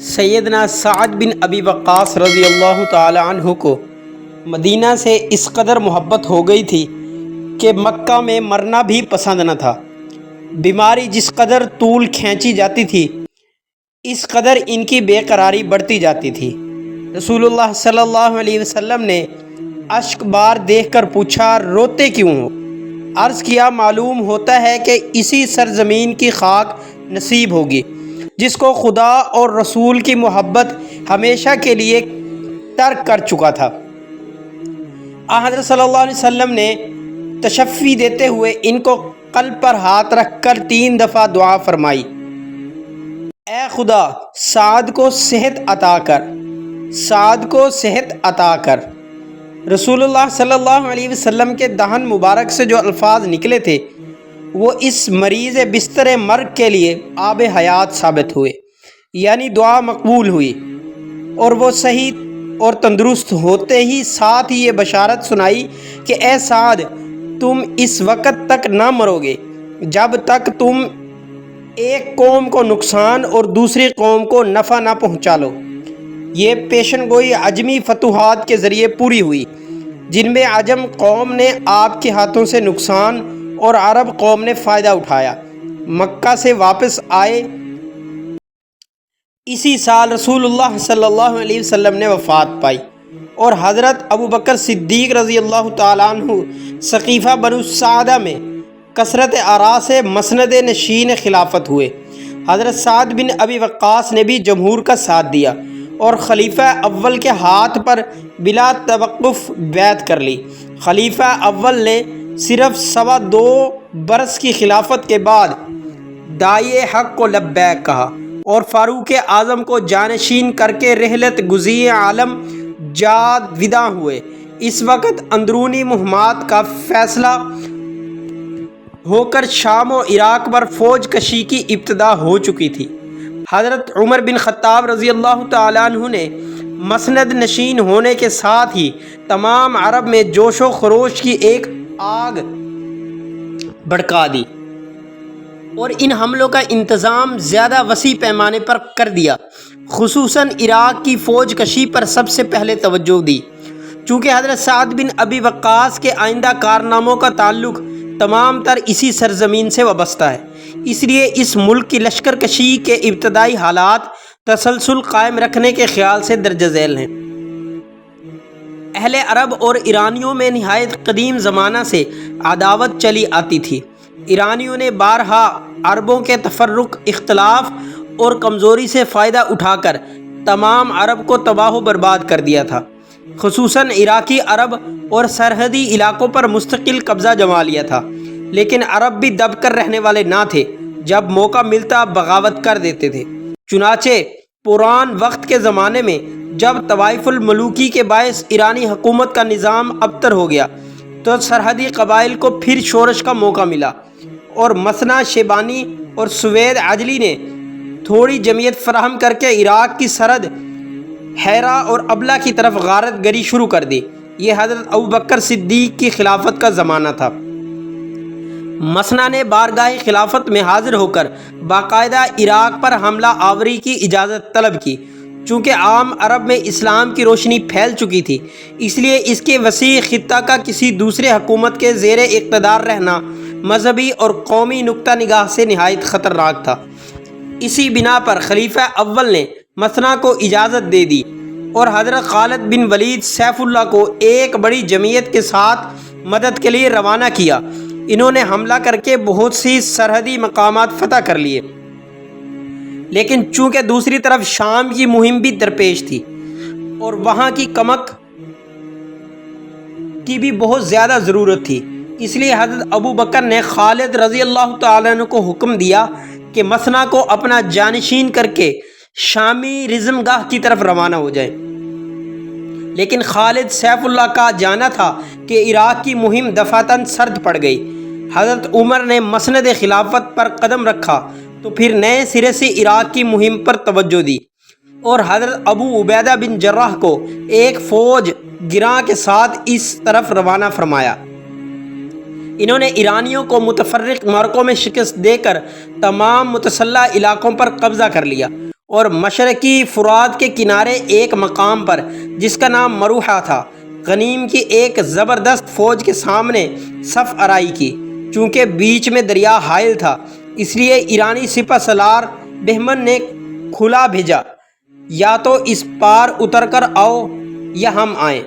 سیدنا سعد بن ابی وقاص رضی اللہ تعالی عنہ کو مدینہ سے اس قدر محبت ہو گئی تھی کہ مکہ میں مرنا بھی پسند نہ تھا۔ بیماری جس قدر طول کھینچی جاتی تھی اس قدر ان کی بے قراری بڑھتی جاتی تھی۔ رسول اللہ صلی اللہ علیہ وسلم نے اشک بار دیکھ کر پوچھا، روتے کیوں ہو؟ عرض کیا، معلوم ہوتا ہے کہ اسی سرزمین کی خاک نصیب ہوگی جس کو خدا اور رسول کی محبت ہمیشہ کے لیے ترک کر چکا تھا۔ حضرت صلی اللہ علیہ وسلم نے تشفی دیتے ہوئے ان کو قلب پر ہاتھ رکھ کر 3 دفعہ دعا فرمائی، اے خدا سعد کو صحت عطا کر، سعد کو صحت عطا کر۔ رسول اللہ صلی اللہ علیہ وسلم کے دہن مبارک سے جو الفاظ نکلے تھے وہ اس مریض بستر مرگ کے لیے آب حیات ثابت ہوئے، یعنی دعا مقبول ہوئی، اور وہ صحیح اور تندرست ہوتے ہی ساتھ ہی یہ بشارت سنائی کہ اے سعد، تم اس وقت تک نہ مرو گے جب تک تم ایک قوم کو نقصان اور دوسری قوم کو نفع نہ پہنچا لو۔ یہ پیشن گوئی عجمی فتوحات کے ذریعے پوری ہوئی جن میں عجم قوم نے آپ کے ہاتھوں سے نقصان اور عرب قوم نے فائدہ اٹھایا۔ مکہ سے واپس آئے اسی سال رسول اللہ صلی اللہ علیہ وسلم نے وفات پائی اور حضرت ابو بکر صدیق رضی اللہ تعالیٰ عنہ سقیفہ بنو سعدہ میں کثرت آراء سے مسند نشین خلافت ہوئے۔ حضرت سعد بن ابی وقاص نے بھی جمہور کا ساتھ دیا اور خلیفہ اول کے ہاتھ پر بلا توقف بیعت کر لی۔ خلیفہ اول نے صرف 2.25 برس کی خلافت کے بعد داعی حق کو لبیک کہا اور فاروق اعظم کو جانشین کر کے رحلت گزی عالم جاد وداع ہوئے۔ اس وقت اندرونی مہمات کا فیصلہ ہو کر شام و عراق پر فوج کشی کی ابتدا ہو چکی تھی۔ حضرت عمر بن خطاب رضی اللہ تعالیٰ عنہ نے مسند نشین ہونے کے ساتھ ہی تمام عرب میں جوش و خروش کی ایک آگ بھڑکا دی اور ان حملوں کا انتظام زیادہ وسیع پیمانے پر کر دیا۔ خصوصاً عراق کی فوج کشی پر سب سے پہلے توجہ دی، چونکہ حضرت سعد بن ابی وقاص کے آئندہ کارناموں کا تعلق تمام تر اسی سرزمین سے وابستہ ہے، اس لیے اس ملک کی لشکر کشی کے ابتدائی حالات تسلسل قائم رکھنے کے خیال سے درج ذیل ہیں۔ اہل عرب اور ایرانیوں میں نہایت قدیم زمانہ سے عداوت چلی آتی تھی۔ ایرانیوں نے بارہا عربوں کے تفرق، اختلاف اور کمزوری سے فائدہ اٹھا کر تمام عرب کو تباہ و برباد کر دیا تھا۔ خصوصاً عراقی عرب اور سرحدی علاقوں پر مستقل قبضہ جما لیا تھا، لیکن عرب بھی دب کر رہنے والے نہ تھے، جب موقع ملتا بغاوت کر دیتے تھے۔ چنانچہ پران وقت کے زمانے میں جب طوائف الملوکی کے باعث ایرانی حکومت کا نظام ابتر ہو گیا تو سرحدی قبائل کو پھر شورش کا موقع ملا اور مثنیٰ شیبانی اور سوید عجلی نے تھوڑی جمعیت فراہم کر کے عراق کی سرحد حیرہ اور ابلا کی طرف غارت گری شروع کر دی۔ یہ حضرت ابو بکر صدیق کی خلافت کا زمانہ تھا۔ مثنیٰ نے بارگاہ خلافت میں حاضر ہو کر باقاعدہ عراق پر حملہ آوری کی اجازت طلب کی۔ چونکہ عام عرب میں اسلام کی روشنی پھیل چکی تھی، اس لیے اس کے وسیع خطہ کا کسی دوسرے حکومت کے زیر اقتدار رہنا مذہبی اور قومی نقطہ نگاہ سے نہایت خطرناک تھا۔ اسی بنا پر خلیفہ اول نے مثنیٰ کو اجازت دے دی اور حضرت خالد بن ولید سیف اللہ کو ایک بڑی جمعیت کے ساتھ مدد کے لیے روانہ کیا۔ انہوں نے حملہ کر کے بہت سی سرحدی مقامات فتح کر لیے، لیکن چونکہ دوسری طرف شام کی مہم بھی درپیش تھی اور وہاں کی کمک کی بھی بہت زیادہ ضرورت تھی، اس لیے حضرت ابو بکر نے خالد رضی اللہ تعالیٰ عنہ کو حکم دیا کہ مثنیٰ کو اپنا جانشین کر کے شامی رزم گاہ کی طرف روانہ ہو جائے۔ لیکن خالد سیف اللہ کا جانا تھا کہ عراق کی مہم دفعتاً سرد پڑ گئی۔ حضرت عمر نے مسند خلافت پر قدم رکھا تو پھر نئے سرے سے عراق کی مہم پر توجہ دی اور حضرت ابو عبیدہ بن جراح کو ایک فوج گراں کے ساتھ اس طرف روانہ فرمایا۔ انہوں نے ایرانیوں کو متفرق معرکوں میں شکست دے کر تمام متسلح علاقوں پر قبضہ کر لیا اور مشرقی فرات کے کنارے ایک مقام پر جس کا نام مروحہ تھا غنیم کی ایک زبردست فوج کے سامنے صف آرائی کی۔ چونکہ بیچ میں دریا حائل تھا اس لیے ایرانی سپہ سالار بہمن نے کھلا بھیجا، یا تو اس پار اتر کر آؤ یا ہم آئیں۔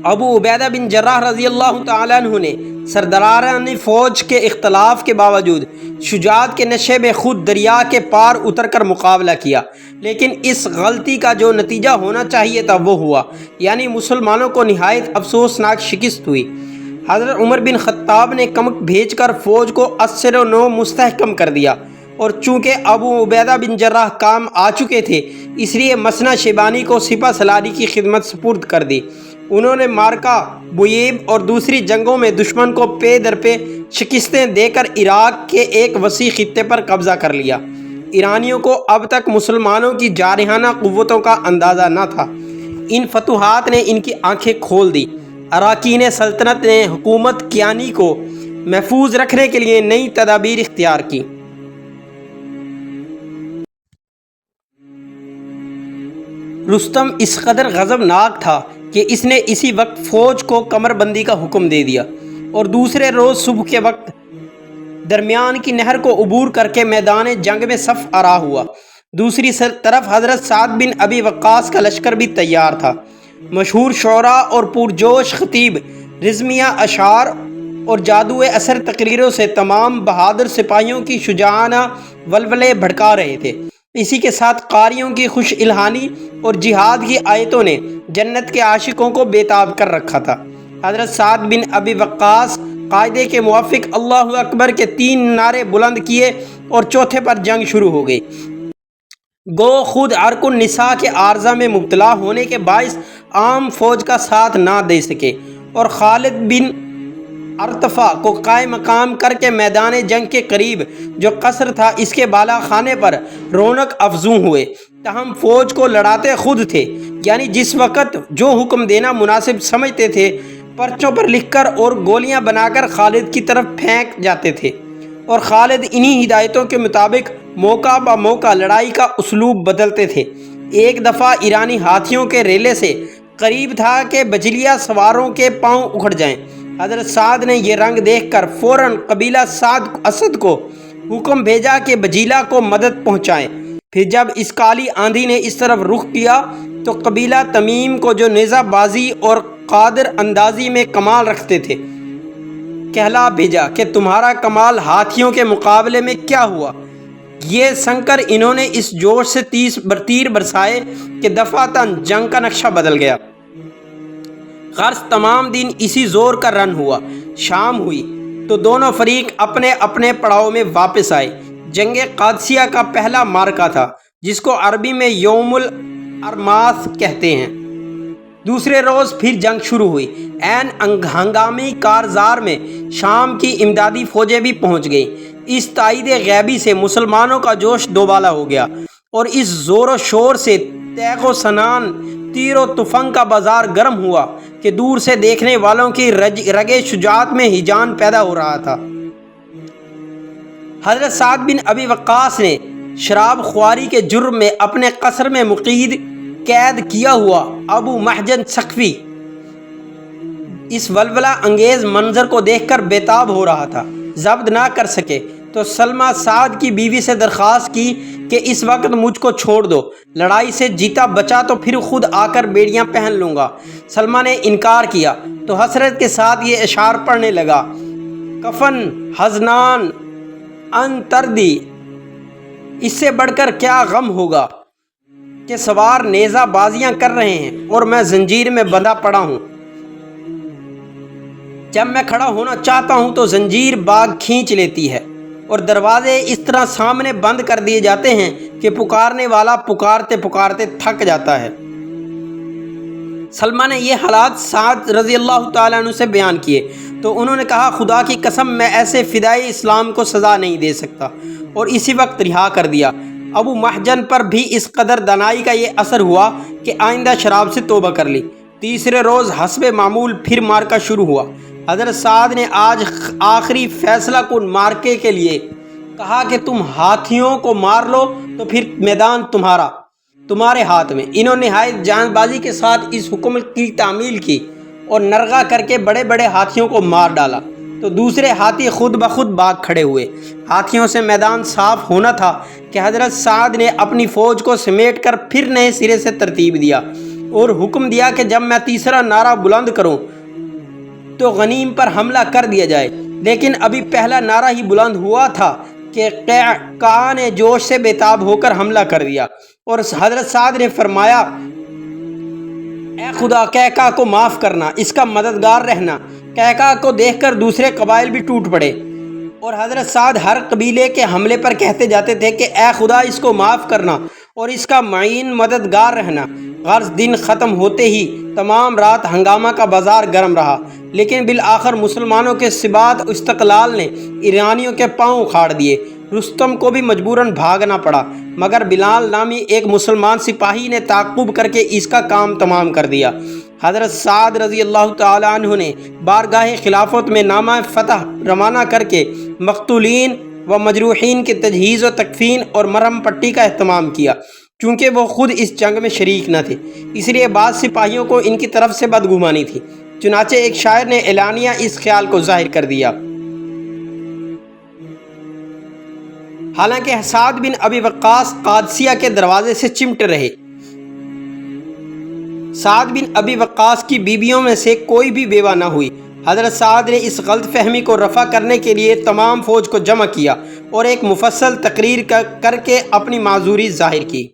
ابو عبیدہ بن جراح رضی اللہ تعالیٰ عنہ نے سرداران فوج کے اختلاف کے باوجود شجاعت کے نشے میں خود دریا کے پار اتر کر مقابلہ کیا، لیکن اس غلطی کا جو نتیجہ ہونا چاہیے تھا وہ ہوا، یعنی مسلمانوں کو نہایت افسوسناک شکست ہوئی۔ حضرت عمر بن خطاب نے کمک بھیج کر فوج کو 89 مستحکم کر دیا، اور چونکہ ابو عبیدہ بن جراح کام آ چکے تھے اس لیے مسنہ شیبانی کو سپہ سالاری کی خدمت سپرد کر دی۔ انہوں نے مارکا بویب اور دوسری جنگوں میں دشمن کو پے در پے شکستیں دے کر عراق کے ایک وسیع خطے پر قبضہ کر لیا۔ ایرانیوں کو اب تک مسلمانوں کی جارحانہ قوتوں کا اندازہ نہ تھا۔ ان فتوحات نے ان کی آنکھیں کھول دی۔ اراکین سلطنت نے حکومت کیانی کو محفوظ رکھنے کے لیے نئی تدابیر اختیار کی۔ رستم اس قدر غضبناک تھا کہ اس نے اسی وقت فوج کو کمر بندی کا حکم دے دیا، اور دوسرے روز صبح کے وقت درمیان کی نہر کو عبور کر کے میدان جنگ میں صف آرا ہوا۔ دوسری طرف حضرت سعد بن ابی وقاص کا لشکر بھی تیار تھا۔ مشہور شعراء اور پرجوش خطیب رزمیہ اشعار اور جادو اثر تقریروں سے تمام بہادر سپاہیوں کی شجاعانہ ولولے بھڑکا رہے تھے۔ اسی کے ساتھ قاریوں کی خوش الہانی اور جہاد کی آیتوں نے جنت کے عاشقوں کو بےتاب کر رکھا تھا۔ حضرت سعد بن ابی وقاص قاعدے کے موافق اللہ اکبر کے 3 نعرے بلند کیے اور چوتھے پر جنگ شروع ہو گئی۔ گو خود عرق النساء کے عارضہ میں مبتلا ہونے کے باعث عام فوج کا ساتھ نہ دے سکے، اور خالد بن ارطفا کو قائم مقام کر کے میدان جنگ کے قریب جو قصر تھا اس کے بالا خانے پر رونق افزوں ہوئے۔ تاہم فوج کو لڑاتے خود تھے، یعنی جس وقت جو حکم دینا مناسب سمجھتے تھے پرچوں پر لکھ کر اور گولیاں بنا کر خالد کی طرف پھینک جاتے تھے، اور خالد انہی ہدایتوں کے مطابق موقع با موقع لڑائی کا اسلوب بدلتے تھے۔ ایک دفعہ ایرانی ہاتھیوں کے ریلے سے قریب تھا کہ بجلیہ سواروں کے پاؤں اکھڑ جائیں۔ حضرت سعد نے یہ رنگ دیکھ کر فوراً قبیلہ اسد کو حکم بھیجا کہ بجیلہ کو مدد پہنچائیں۔ پھر جب اس کالی آندھی نے اس طرف رخ کیا تو قبیلہ تمیم کو جو نیزہ بازی اور قادر اندازی میں کمال رکھتے تھے کہلا بھیجا کہ تمہارا کمال ہاتھیوں کے مقابلے میں کیا ہوا۔ یہ سن کر انہوں نے اس جوش سے تیر برسائے کہ دفعتاً جنگ کا نقشہ بدل گیا۔ غرض تمام دن اسی زور کا رن ہوا۔ شام ہوئی تو دونوں فریق اپنے اپنے پڑاؤ میں واپس آئے۔ جنگ قادسیہ کا پہلا مارکا تھا جس کو عربی میں یوم الارماس کہتے ہیں۔ دوسرے روز پھر جنگ شروع ہوئی۔ عین ہنگامی کارزار میں شام کی امدادی فوجیں بھی پہنچ گئیں۔ اس تائید غیبی سے مسلمانوں کا جوش دوبالا ہو گیا، اور اس زور و شور سے تیغ و سنان تیر و تفنگ کا بازار گرم ہوا کہ دور سے دیکھنے والوں کی رگ شجاعت میں ہیجان پیدا ہو رہا تھا۔ حضرت سعد بن ابی وقاص نے شراب خواری کے جرم میں اپنے قصر میں مقید قید کیا ہوا ابو محجن ثقفی اس ولولہ انگیز منظر کو دیکھ کر بےتاب ہو رہا تھا۔ ضبط نہ کر سکے تو سلمہ سعد کی بیوی سے درخواست کی کہ اس وقت مجھ کو چھوڑ دو، لڑائی سے جیتا بچا تو پھر خود آ کر بیڑیاں پہن لوں گا۔ سلمہ نے انکار کیا تو حسرت کے ساتھ یہ اشعار پڑھنے لگا: کفن حزنان ان تردی، اس سے بڑھ کر کیا غم ہوگا کہ سوار نیزہ بازیاں کر رہے ہیں اور میں زنجیر میں بندھا پڑا ہوں۔ جب میں کھڑا ہونا چاہتا ہوں تو زنجیر باغ کھینچ لیتی ہے، اور دروازے اس طرح سامنے بند کر دیے جاتے ہیں کہ پکارنے والا پکارتے پکارتے تھک جاتا ہے۔ سلمہ نے یہ حالات سعد رضی اللہ تعالیٰ عنہ سے بیان کیے تو انہوں نے کہا: خدا کی قسم میں ایسے فدائی اسلام کو سزا نہیں دے سکتا، اور اسی وقت رہا کر دیا۔ ابو محجن پر بھی اس قدر دانائی کا یہ اثر ہوا کہ آئندہ شراب سے توبہ کر لی۔ تیسرے روز حسب معمول پھر مارکا شروع ہوا۔ حضرت سعد نے آج آخری فیصلہ کن مارکے کے لیے کہا کہ تم ہاتھیوں کو مار لو تو پھر میدان تمہارے ہاتھ میں۔ انہوں نے نہایت جان بازی کے ساتھ اس حکم کی تعمیل کی اور نرغہ کر کے بڑے بڑے ہاتھیوں کو مار ڈالا تو دوسرے ہاتھی خود بخود بھاگ کھڑے ہوئے۔ ہاتھیوں سے میدان صاف ہونا تھا کہ حضرت سعد نے اپنی فوج کو سمیٹ کر پھر نئے سرے سے ترتیب دیا اور حکم دیا کہ جب میں تیسرا نعرہ بلند کروں تو غنیم پر حملہ کر دیا جائے۔ لیکن ابھی پہلا نعرہ ہی بلند ہوا تھا کہ قیقاع نے جوش سے بےتاب ہو کر حملہ کر دیا اور حضرت سعد نے فرمایا، اے خدا قیقاع کو معاف کرنا، اس کا مددگار رہنا۔ قیقاع کو دیکھ کر دوسرے قبائل بھی ٹوٹ پڑے اور حضرت سعد ہر قبیلے کے حملے پر کہتے جاتے تھے کہ اے خدا اس کو معاف کرنا اور اس کا معین مددگار رہنا۔ غرض دن ختم ہوتے ہی تمام رات ہنگامہ کا بازار گرم رہا، لیکن بالآخر مسلمانوں کے ثبات و استقلال نے ایرانیوں کے پاؤں اکھاڑ دیے۔ رستم کو بھی مجبوراً بھاگنا پڑا، مگر بلال نامی ایک مسلمان سپاہی نے تعاقب کر کے اس کا کام تمام کر دیا۔ حضرت سعد رضی اللہ تعالیٰ عنہ نے بارگاہ خلافت میں نامہ فتح روانہ کر کے مقتولین و مجروحین کے تجہیز و تکفین اور مرہم پٹی کا اہتمام کیا۔ چونکہ وہ خود اس جنگ میں شریک نہ تھے، اس لیے بعض سپاہیوں کو ان کی طرف سے بدگمانی تھی۔ چنانچہ ایک شاعر نے اعلانیہ اس خیال کو ظاہر کر دیا، حالانکہ سعد بن ابی وقاص قادسیہ کے دروازے سے چمٹ رہے۔ سعد بن ابی وقاص کی بیویوں میں سے کوئی بھی بیوہ نہ ہوئی۔ حضرت سعد نے اس غلط فہمی کو رفع کرنے کے لیے تمام فوج کو جمع کیا اور ایک مفصل تقریر کر کے اپنی معذوری ظاہر کی۔